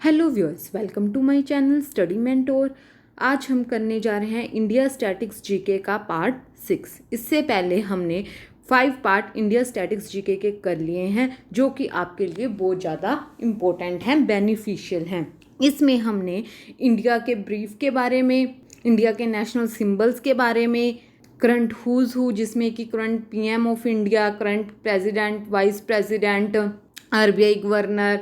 Hello viewers, welcome to my channel study mentor. आज हम करने जा रहे हैं इंडिया स्टैटिक्स जीके का पार्ट 6। इससे पहले हमने 5 पार्ट इंडिया स्टैटिक्स जीके के कर लिए हैं, जो कि आपके लिए बहुत ज़्यादा इम्पोर्टेंट हैं, बेनिफिशियल हैं। इसमें हमने इंडिया के ब्रीफ के बारे में, इंडिया के नेशनल सिंबल्स के बारे में, करंट हुज हु जिसमें कि current PM of India, current president, vice president, RBI governor,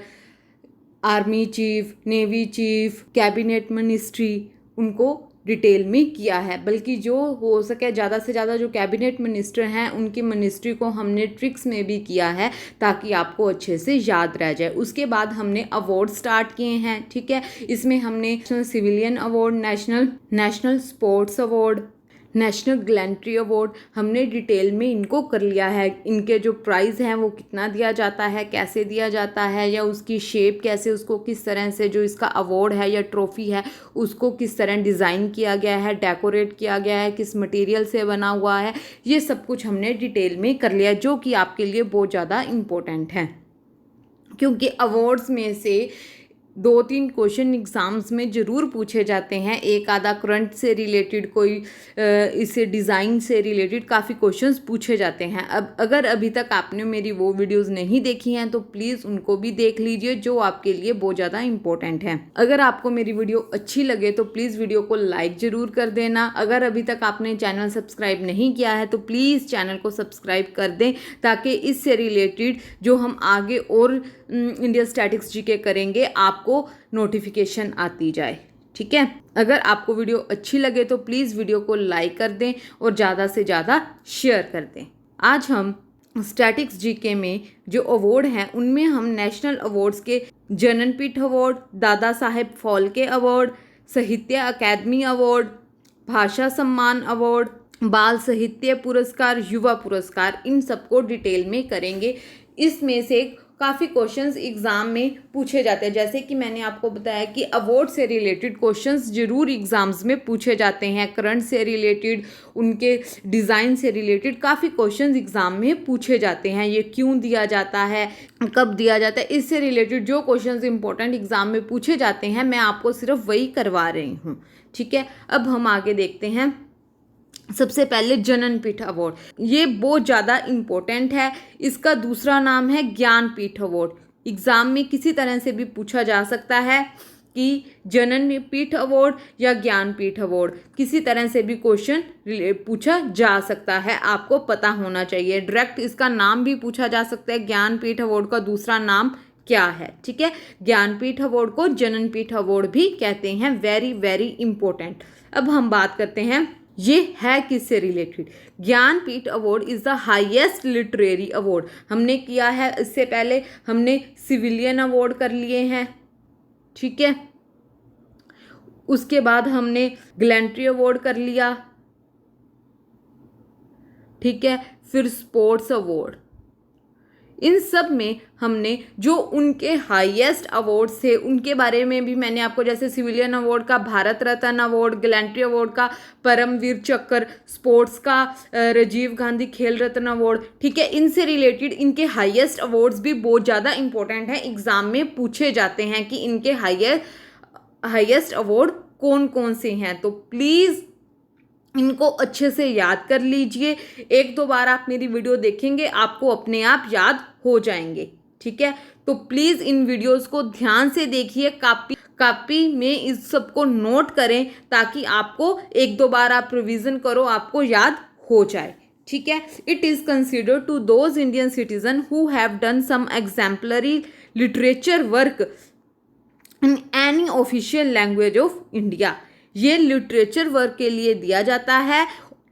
army chief, navy chief, cabinet ministry, उनको डिटेल में किया है। बल्कि जो हो सके ज़्यादा से ज़्यादा जो कैबिनेट मिनिस्टर हैं उनकी मिनिस्ट्री को हमने ट्रिक्स में भी किया है, ताकि आपको अच्छे से याद रह जाए। उसके बाद हमने अवार्ड स्टार्ट किए हैं, ठीक है। इसमें हमने national civilian award, national sports award, national gallantry award हमने डिटेल में इनको कर लिया है। इनके जो प्राइज़ हैं वो कितना दिया जाता है, कैसे दिया जाता है, या उसकी शेप कैसे, उसको किस तरह से जो इसका अवार्ड है या ट्रॉफी है उसको किस तरह डिज़ाइन किया गया है, डेकोरेट किया गया है, किस मटेरियल से बना हुआ है, ये सब कुछ हमने डिटेल में कर लिया, जो कि आपके लिए बहुत ज़्यादा इम्पोर्टेंट है। क्योंकि अवार्ड्स में से 2-3 क्वेश्चन एग्ज़ाम्स में ज़रूर पूछे जाते हैं। एक आधा करंट से रिलेटेड, कोई इससे डिज़ाइन से रिलेटेड काफ़ी क्वेश्चंस पूछे जाते हैं। अब अगर अभी तक आपने मेरी वो वीडियोस नहीं देखी हैं तो प्लीज़ उनको भी देख लीजिए, जो आपके लिए बहुत ज़्यादा इंपॉर्टेंट है। अगर आपको मेरी वीडियो अच्छी लगे तो प्लीज़ वीडियो को लाइक ज़रूर कर देना। अगर अभी तक आपने चैनल सब्सक्राइब नहीं किया है तो प्लीज़ चैनल को सब्सक्राइब कर दें, ताकि इससे रिलेटेड जो हम आगे और इंडिया स्टैटिक्स जीके करेंगे आपको नोटिफिकेशन आती जाए, ठीक है। अगर आपको वीडियो अच्छी लगे तो प्लीज़ वीडियो को लाइक कर दें और ज़्यादा से ज़्यादा शेयर कर दें। आज हम स्टैटिक्स जीके में जो अवार्ड हैं उनमें हम नेशनल अवार्ड्स के ज्ञानपीठ अवार्ड, दादा साहेब फाल्के अवार्ड, साहित्य अकादमी अवार्ड, भाषा सम्मान अवार्ड, बाल साहित्य पुरस्कार, युवा पुरस्कार, इन सबको डिटेल में करेंगे। इसमें से काफ़ी क्वेश्चंस एग्ज़ाम में पूछे जाते हैं। जैसे कि मैंने आपको बताया कि अवार्ड से रिलेटेड क्वेश्चंस ज़रूर एग्ज़ाम्स में पूछे जाते हैं, करंट से रिलेटेड, उनके डिज़ाइन से रिलेटेड काफ़ी क्वेश्चंस एग्ज़ाम में पूछे जाते हैं। ये क्यों दिया जाता है, कब दिया जाता है, इससे रिलेटेड जो क्वेश्चंस इंपॉर्टेंट एग्ज़ाम में पूछे जाते हैं मैं आपको सिर्फ वही करवा रही हूँ, ठीक है। अब हम आगे देखते हैं। सबसे पहले ज्ञानपीठ अवार्ड, ये बहुत ज़्यादा इम्पोर्टेंट है। इसका दूसरा नाम है ज्ञानपीठ अवार्ड। एग्ज़ाम में किसी तरह से भी पूछा जा सकता है कि ज्ञानपीठ अवार्ड या ज्ञानपीठ अवार्ड, किसी तरह से भी क्वेश्चन पूछा जा सकता है, आपको पता होना चाहिए। डायरेक्ट इसका नाम भी पूछा जा सकता है, ज्ञानपीठ अवार्ड का दूसरा नाम क्या है, ठीक है। ज्ञानपीठ अवार्ड को ज्ञानपीठ अवार्ड भी कहते हैं। Very very important. अब हम बात करते हैं ये है किससे related. Jnanpith award is the highest literary award. हमने किया है, इससे पहले हमने सिविलियन अवार्ड कर लिए हैं, ठीक है। उसके बाद हमने गैलेंट्री अवार्ड कर लिया, ठीक है। फिर स्पोर्ट्स अवार्ड। इन सब में हमने जो उनके हाईएस्ट अवार्ड्स थे उनके बारे में भी मैंने आपको, जैसे सिविलियन अवार्ड का Bharat Ratna award, gallantry award का परमवीर चक्र, स्पोर्ट्स का राजीव गांधी खेल रत्न अवार्ड, ठीक है। इनसे रिलेटेड इनके हाईएस्ट अवार्ड्स भी बहुत ज़्यादा इंपॉर्टेंट हैं, एग्ज़ाम में पूछे जाते हैं कि इनके हाईएस्ट अवार्ड कौन कौन से हैं। तो प्लीज़ इनको अच्छे से याद कर लीजिए। 1-2 बार आप मेरी वीडियो देखेंगे, आपको अपने आप याद हो जाएंगे, ठीक है। तो प्लीज़ इन वीडियोस को ध्यान से देखिए, कापी में इस सब को नोट करें, ताकि आपको 1-2 बार आप रिवीजन करो, आपको याद हो जाए, ठीक है। It is considered to those Indian citizen who have done some exemplary literature work in any official language of India. ये लिटरेचर वर्क के लिए दिया जाता है,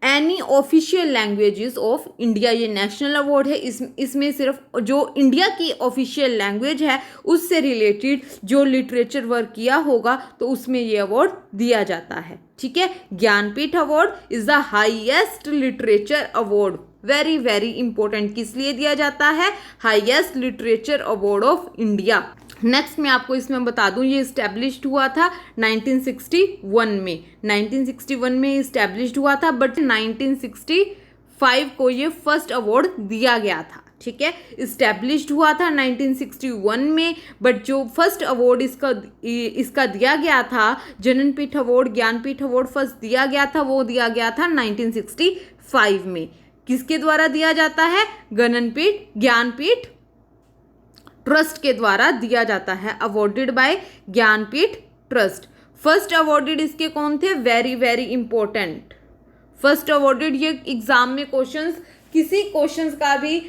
any official languages of India. ये नेशनल अवार्ड है। इसमें सिर्फ जो इंडिया की ऑफिशियल लैंग्वेज है उससे रिलेटेड जो लिटरेचर वर्क किया होगा तो उसमें ये अवार्ड दिया जाता है, ठीक है। Jnanpith award is the highest literature award. Very very important. किस लिए दिया जाता है? Highest literature award of India. Next मैं आपको इसमें बता दूं, ये इस्टेब्लिश्ड हुआ था 1961 में। 1961 में इस्टेब्लिश्ड हुआ था, बट 1965 को ये फर्स्ट अवार्ड दिया गया था, ठीक है। इस्टेब्लिश्ड हुआ था 1961 में, बट जो फर्स्ट अवार्ड इसका दिया गया था, जननपीठ अवार्ड, ज्ञानपीठ अवार्ड फर्स्ट दिया गया था, वो दिया गया था 1965 में। किसके द्वारा दिया जाता है? गणनपीठ ज्ञानपीठ ट्रस्ट के द्वारा दिया जाता है, awarded bye Jnanpith trust. First awarded इसके कौन थे? Very very important. First awarded, ये एग्जाम में क्वेश्चंस, किसी क्वेश्चंस का भी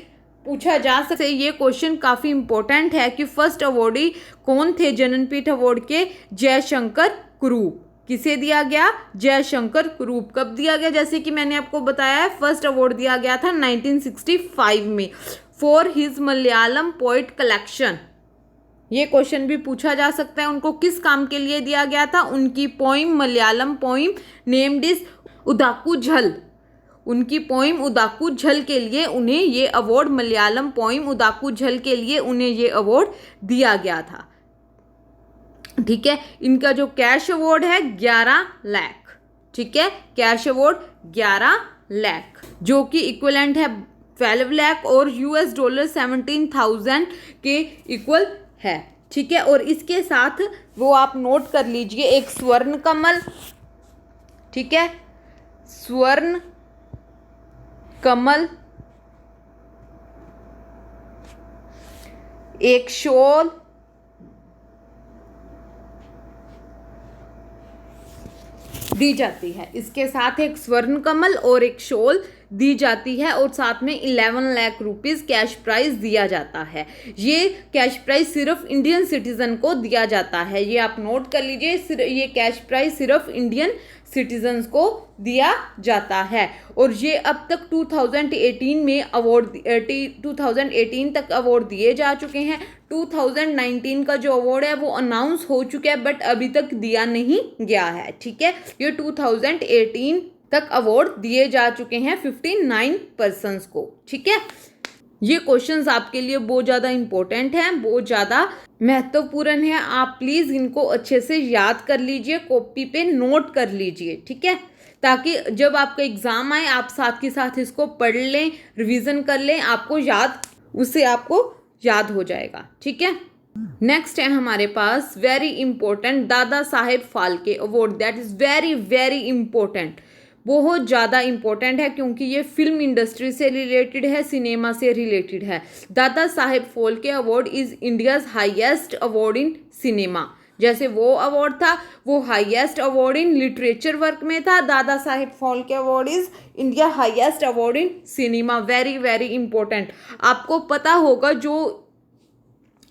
पूछा जा सकता है, ये क्वेश्चन काफ़ी इंपॉर्टेंट है कि फर्स्ट अवॉर्डी कौन थे जननपीठ अवार्ड के? जयशंकर कुरूप। किसे दिया गया? जयशंकर कुरूप। कब दिया गया? जैसे कि मैंने आपको बताया है, फर्स्ट अवार्ड दिया गया था 1965 में for his Malayalam poet collection. ये क्वेश्चन भी पूछा जा सकता है, उनको किस काम के लिए दिया गया था? उनकी poem, Malayalam poem named is Odakkuzhal. उनकी पोइम उदाकू झल के लिए उन्हें ये अवार्ड, मलयालम पोइम उदाकू झल के लिए उन्हें ये अवार्ड दिया गया था, ठीक है। इनका जो कैश अवार्ड है 11 लाख, ठीक है। कैश अवार्ड 11 लाख जो कि इक्वलेंट है 12 लाख और $, 17,000 के इक्वल है, ठीक है। और इसके साथ वो आप नोट कर लीजिए, एक स्वर्ण कमल, ठीक है, स्वर्ण कमल, एक शॉल, दी जाती है। इसके साथ एक स्वर्ण कमल और एक शॉल दी जाती है और साथ में 11 लाख रुपीस कैश प्राइज दिया जाता है। ये कैश प्राइज सिर्फ इंडियन सिटीजन को दिया जाता है, ये आप नोट कर लीजिए। ये कैश प्राइज सिर्फ इंडियन सिटीजन्स को दिया जाता है और ये अब तक 2018 में अवार्ड 2018 तक अवार्ड दिए जा चुके हैं। 2019 का जो अवार्ड है वो अनाउंस हो चुका है बट अभी तक दिया नहीं गया है, ठीक है। ये 2018 तक अवार्ड दिए जा चुके हैं 59 पर्सन्स को, ठीक है। ये क्वेश्चंस आपके लिए बहुत ज़्यादा इंपॉर्टेंट हैं, बहुत ज़्यादा महत्वपूर्ण है। आप प्लीज़ इनको अच्छे से याद कर लीजिए, कॉपी पे नोट कर लीजिए, ठीक है, ताकि जब आपका एग्ज़ाम आए आप साथ के साथ इसको पढ़ लें, रिवीजन कर लें, आपको याद हो जाएगा, ठीक है। नेक्स्ट है हमारे पास very important Dada Saheb Phalke award, that is very very important, बहुत ज़्यादा इंपॉर्टेंट है क्योंकि ये फिल्म इंडस्ट्री से रिलेटेड है, सिनेमा से रिलेटेड है। Dada Saheb Phalke award is India's highest award in cinema. जैसे वो अवार्ड था वो highest award in literature work में था, Dada Saheb Phalke award is India highest award in cinema. Very very important. आपको पता होगा जो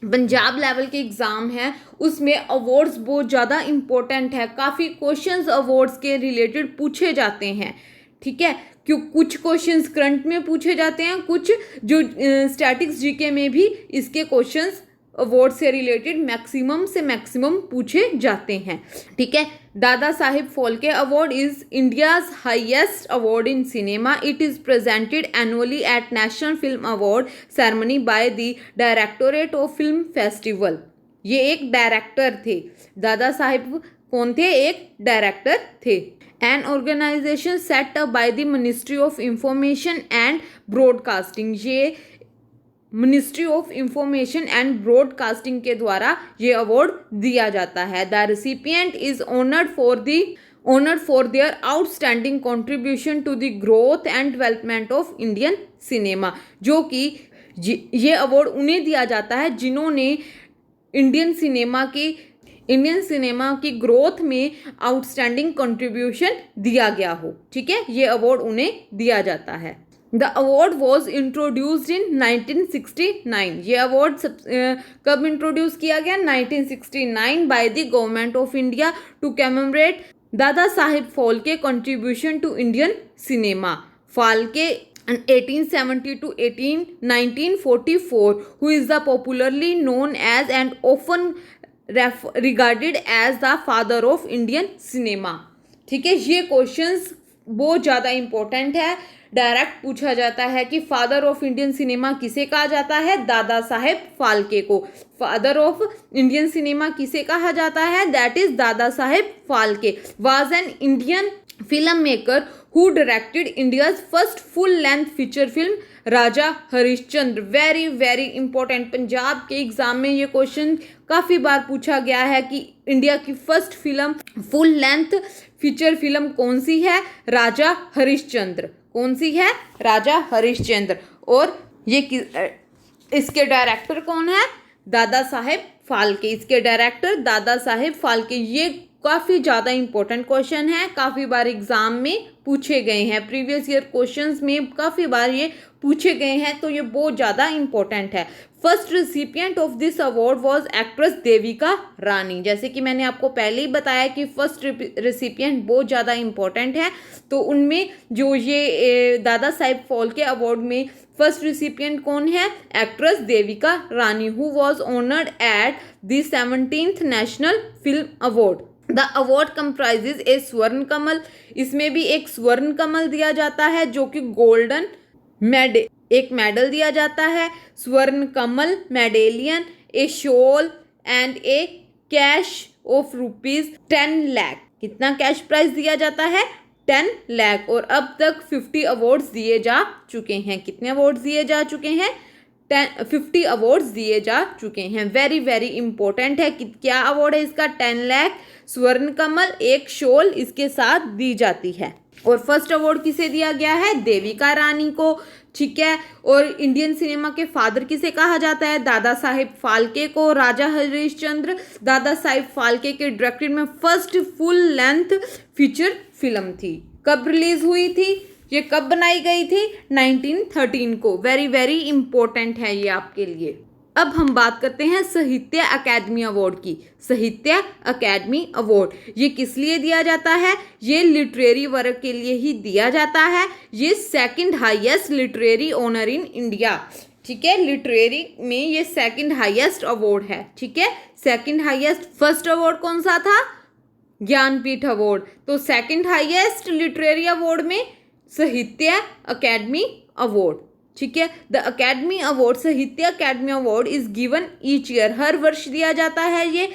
पंजाब लेवल के एग्ज़ाम है उसमें अवार्ड्स बहुत ज़्यादा इम्पोर्टेंट है, काफ़ी क्वेश्चंस अवार्ड्स के रिलेटेड पूछे जाते हैं, ठीक है। क्यों कुछ क्वेश्चंस करंट में पूछे जाते हैं, कुछ जो स्टैटिक्स जीके में भी इसके क्वेश्चंस अवार्ड से रिलेटेड मैक्सिमम से मैक्सिमम पूछे जाते हैं, ठीक है। Dada Saheb Phalke award is India's highest award in cinema. It is presented annually at national film award ceremony by the directorate of film festival. ये एक डायरेक्टर थे, दादा साहेब कौन थे? एक डायरेक्टर थे। An organisation set up by the ministry of information and broadcasting. ये ministry of information and broadcasting के द्वारा ये अवार्ड दिया जाता है। The recipient is honoured for their outstanding contribution to the growth and development of Indian cinema. जो कि ये अवार्ड उन्हें दिया जाता है जिन्होंने इंडियन सिनेमा की ग्रोथ में आउटस्टैंडिंग कंट्रीब्यूशन दिया गया हो, ठीक है। ये अवार्ड उन्हें दिया जाता है। The award was introduced in 1969. ये अवार्ड कब इंट्रोड्यूस किया गया? 1969 by the government of India to commemorate दादा Saheb Phalke contribution to Indian cinema. Phalke 1870 to 1944, who is the popularly known as and often regarded as the father of Indian cinema. ठीक है, ये questions बहुत ज़्यादा इंपॉर्टेंट है। डायरेक्ट पूछा जाता है कि फादर ऑफ इंडियन सिनेमा किसे कहा जाता है? दादा साहेब फाल्के को। फादर ऑफ इंडियन सिनेमा किसे कहा जाता है? That is Dada Saheb Phalke was an Indian film maker who directed India's first full length feature film Raja Harishchandra. Very very important, Punjab के एग्जाम में ये क्वेश्चन काफ़ी बार पूछा गया है कि इंडिया की first film full length feature film कौन सी है? राजा हरिश्चंद्र। कौन सी है? राजा हरिश्चंद्र। और ये इसके डायरेक्टर कौन है? दादा साहेब फाल्के। इसके डायरेक्टर दादा साहेब फाल्के। ये काफ़ी ज़्यादा इंपॉर्टेंट क्वेश्चन है, काफ़ी बार एग्जाम में पूछे गए हैं, प्रीवियस ईयर क्वेश्चंस में काफ़ी बार ये पूछे गए हैं, तो ये बहुत ज़्यादा इंपॉर्टेंट है। First recipient of this award was actress Devika Rani. जैसे कि मैंने आपको पहले ही बताया कि फर्स्ट रिसिपिएंट बहुत ज़्यादा इंपॉर्टेंट है, तो उनमें जो ये दादा साहेब फाल्के अवार्ड में फर्स्ट रिसिपिएंट कौन है? Actress Devika Rani, who was honoured at the 17th national film award. The award comprises a Swarna Kamal. इसमें भी एक स्वर्ण कमल दिया जाता है जो कि गोल्डन एक मेडल दिया जाता है, Swarna Kamal medallion, a shawl and a cash of ₹10 lakh. कितना कैश प्राइज दिया जाता है? 10 लाख। और अब तक 50 अवार्ड्स दिए जा चुके हैं। कितने अवार्ड्स दिए जा चुके हैं? 50 अवार्ड्स दिए जा चुके हैं। वेरी वेरी इंपॉर्टेंट है कि क्या अवार्ड है इसका? 10 लाख, स्वर्ण कमल, एक शॉल इसके साथ दी जाती है। और फर्स्ट अवार्ड किसे दिया गया है? देविका रानी को, ठीक है। और इंडियन सिनेमा के फादर किसे कहा जाता है? दादा साहेब फाल्के को। राजा हरिश्चंद्र दादा साहेब फाल्के के डायरेक्टेड में first full length feature film थी। कब रिलीज हुई थी? ये कब बनाई गई थी? 1913 को। वेरी वेरी इंपॉर्टेंट है ये आपके लिए। अब हम बात करते हैं साहित्य अकादमी अवार्ड की। साहित्य अकादमी अवार्ड ये किस लिए दिया जाता है? ये लिटरेरी वर्क के लिए ही दिया जाता है। ये second highest literary honour in India, ठीक है। लिटरेरी में ये सेकंड हाईएस्ट अवार्ड है, ठीक है। Second highest. फर्स्ट अवार्ड कौन सा था? ज्ञानपीठ अवार्ड। तो सेकंड हाईएस्ट लिटरेरी अवार्ड में साहित्य अकादमी अवार्ड, ठीक है। The Akademi award, Sahitya Akademi award is given each year. हर वर्ष दिया जाता है ये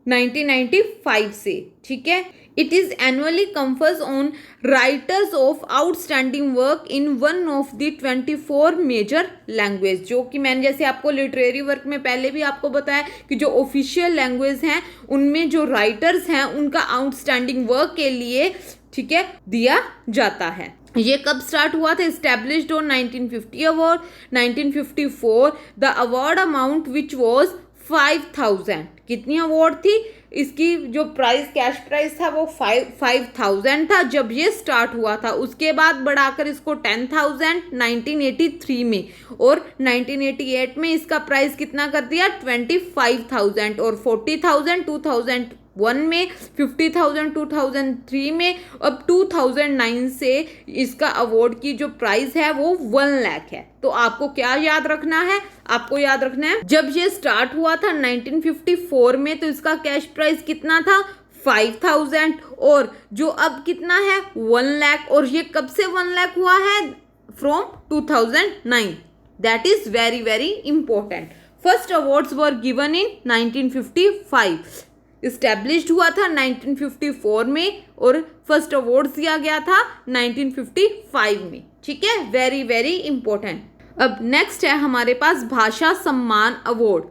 1995 से, ठीक है। It is annually confers on writers of outstanding work in one of the 24 major language. जो कि मैंने जैसे आपको लिटरेरी वर्क में पहले भी आपको बताया कि जो ऑफिशियल लैंग्वेज हैं उनमें जो राइटर्स हैं उनका आउटस्टैंडिंग वर्क के लिए, ठीक है, दिया जाता है। ये कब स्टार्ट हुआ था? Established on 1950 award 1954। The award amount which was 5000। कितनी अवार्ड थी? इसकी जो प्राइस, कैश प्राइस था वो 5000 था जब ये स्टार्ट हुआ था। उसके बाद बढ़ाकर इसको 10,000 1983 में, और 1988 में इसका प्राइस कितना कर दिया? 25,000, और 40,000 2001 में, 50,000 2003 में, अब 2009 से इसका अवार्ड की जो प्राइस है वो 1 लाख है। तो आपको क्या याद रखना है? आपको याद रखना है जब ये स्टार्ट हुआ था 1954 में तो इसका कैश प्राइस कितना था? 5,000, और जो अब कितना है? 1 लाख। और ये कब से 1 लाख हुआ है? From 2009। That is very very important. First awards were given in 1955। Established हुआ था 1954 में और फर्स्ट अवार्ड दिया गया था 1955 में, ठीक है। Very very important. अब नेक्स्ट है हमारे पास भाषा सम्मान अवार्ड।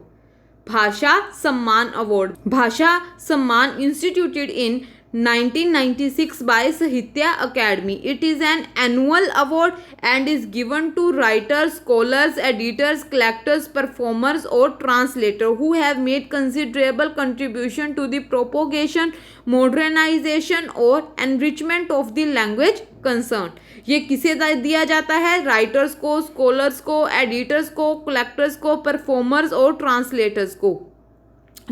भाषा सम्मान अवार्ड, भाषा सम्मान instituted in 1996 by Sahitya Academy. It is an annual award and is given to writers, scholars, editors, collectors, performers or translators who have made considerable contribution to the propagation, modernization or enrichment of the language concerned. ये किसे दिया जाता है? Writers को, scholars को, editors को, collectors को, performers और ट्रांसलेटर्स को,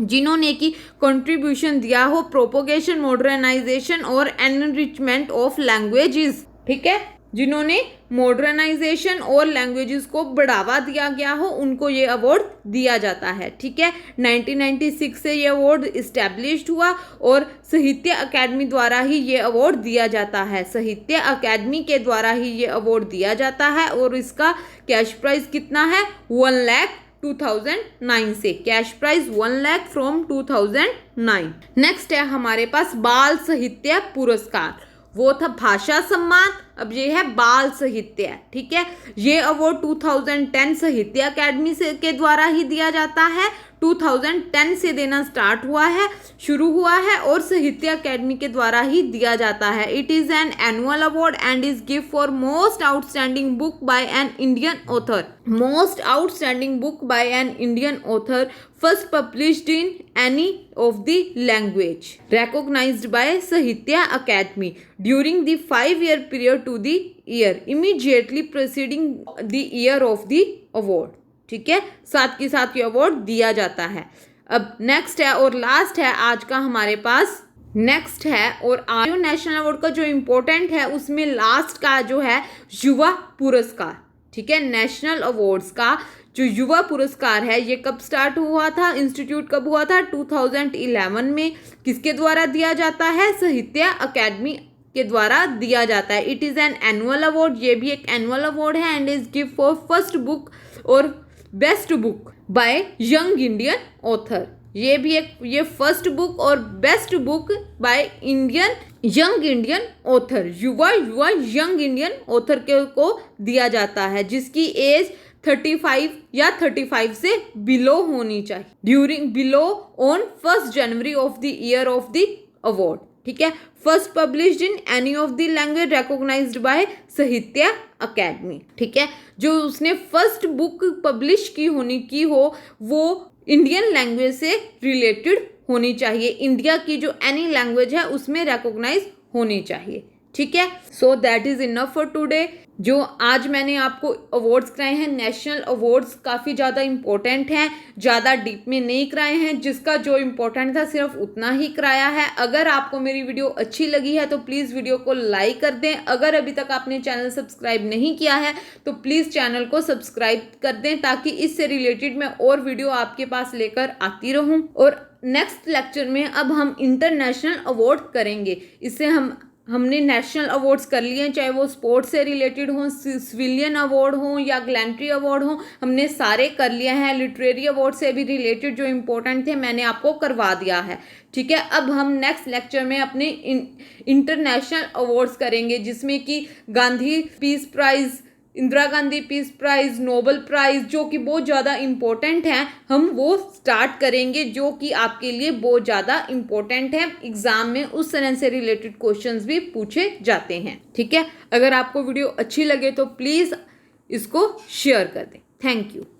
जिन्होंने की कंट्रीब्यूशन दिया हो प्रोपोगेशन, मॉडर्नाइजेशन और एनरिचमेंट ऑफ लैंग्वेजेस, ठीक है। जिन्होंने मॉडर्नाइजेशन और लैंग्वेजेस को बढ़ावा दिया गया हो उनको ये अवार्ड दिया जाता है, ठीक है। 1996 से ये अवार्ड इस्टेब्लिश्ड हुआ और साहित्य अकादमी द्वारा ही ये अवार्ड दिया जाता है। साहित्य अकादमी के द्वारा ही ये अवार्ड दिया जाता है और इसका कैश प्राइस कितना है? 1 लाख 2009 से। Cash price 1 lakh from 2009। Next है हमारे पास बाल साहित्य पुरस्कार। वो था भाषा सम्मान, अब ये है बाल साहित्य। ठीक है, ये अवार्ड 2010 साहित्य अकेडमी से के द्वारा ही दिया जाता है। 2010 से देना स्टार्ट हुआ है, शुरू हुआ है, और साहित्य अकेडमी के द्वारा ही दिया जाता है। It is an annual award and is give for most outstanding book by an Indian author. Most outstanding book by an Indian author first published in any of the language recognized by Sahitya Academy during the 5-year period to the year immediately preceding the year of the award। ठीक है, साथ के साथ ये award दिया जाता है। अब नेक्स्ट है और लास्ट है आज का हमारे पास, नेक्स्ट है और आज नेशनल अवार्ड का जो इम्पोर्टेंट है उसमें लास्ट का जो है युवा पुरस्कार। ठीक है, नेशनल अवार्ड्स का जो युवा पुरस्कार है ये कब स्टार्ट हुआ था, इंस्टीट्यूट कब हुआ था, 2011 में। किसके द्वारा दिया जाता है, साहित्य अकेडमी के द्वारा दिया जाता है। It is an annual award, ये भी एक एनुअल अवार्ड है and is give for first book और best book by young Indian author. ये भी एक, ये फर्स्ट बुक और best book by young Indian author, युवा यंग इंडियन ऑथर को दिया जाता है जिसकी एज 35 या 35 से बिलो होनी चाहिए, during below on 1 January of the year of the award. ठीक है, first published in any of the language recognised by Sahitya Akademi. ठीक है, जो उसने फर्स्ट बुक पब्लिश की हो वो इंडियन लैंग्वेज से रिलेटेड होनी चाहिए, इंडिया की जो एनी लैंग्वेज है उसमें रिकॉग्नाइज होनी चाहिए। ठीक है, so that is enough for today. जो आज मैंने आपको अवार्ड्स कराए हैं, नेशनल अवार्ड्स काफ़ी ज़्यादा इम्पोर्टेंट हैं, ज़्यादा डीप में नहीं कराए हैं, जिसका जो इम्पोर्टेंट था सिर्फ उतना ही कराया है। अगर आपको मेरी वीडियो अच्छी लगी है तो प्लीज़ वीडियो को लाइक कर दें। अगर अभी तक आपने चैनल सब्सक्राइब नहीं किया है तो प्लीज़ चैनल को सब्सक्राइब कर दें ताकि इससे रिलेटेड मैं और वीडियो आपके पास लेकर आती रहूँ। और नेक्स्ट लेक्चर में अब हम इंटरनेशनल अवार्ड करेंगे। इससे हमने नेशनल अवार्ड्स कर लिए हैं, चाहे वो स्पोर्ट्स से रिलेटेड हों, सिविलियन अवार्ड हों या ग्लैंट्री अवार्ड हों, हमने सारे कर लिए हैं। लिटरेरी अवार्ड से भी रिलेटेड जो इम्पोर्टेंट थे मैंने आपको करवा दिया है। ठीक है, अब हम नेक्स्ट लेक्चर में अपने इंटरनेशनल अवार्ड्स करेंगे जिसमें कि Gandhi peace prize, Indira Gandhi peace prize, Nobel prize, जो कि बहुत ज़्यादा इम्पोर्टेंट हैं, हम वो स्टार्ट करेंगे, जो कि आपके लिए बहुत ज़्यादा इम्पोर्टेंट है। एग्ज़ाम में उस तरह से रिलेटेड क्वेश्चंस भी पूछे जाते हैं। ठीक है, अगर आपको वीडियो अच्छी लगे तो प्लीज़ इसको शेयर कर दें। Thank you.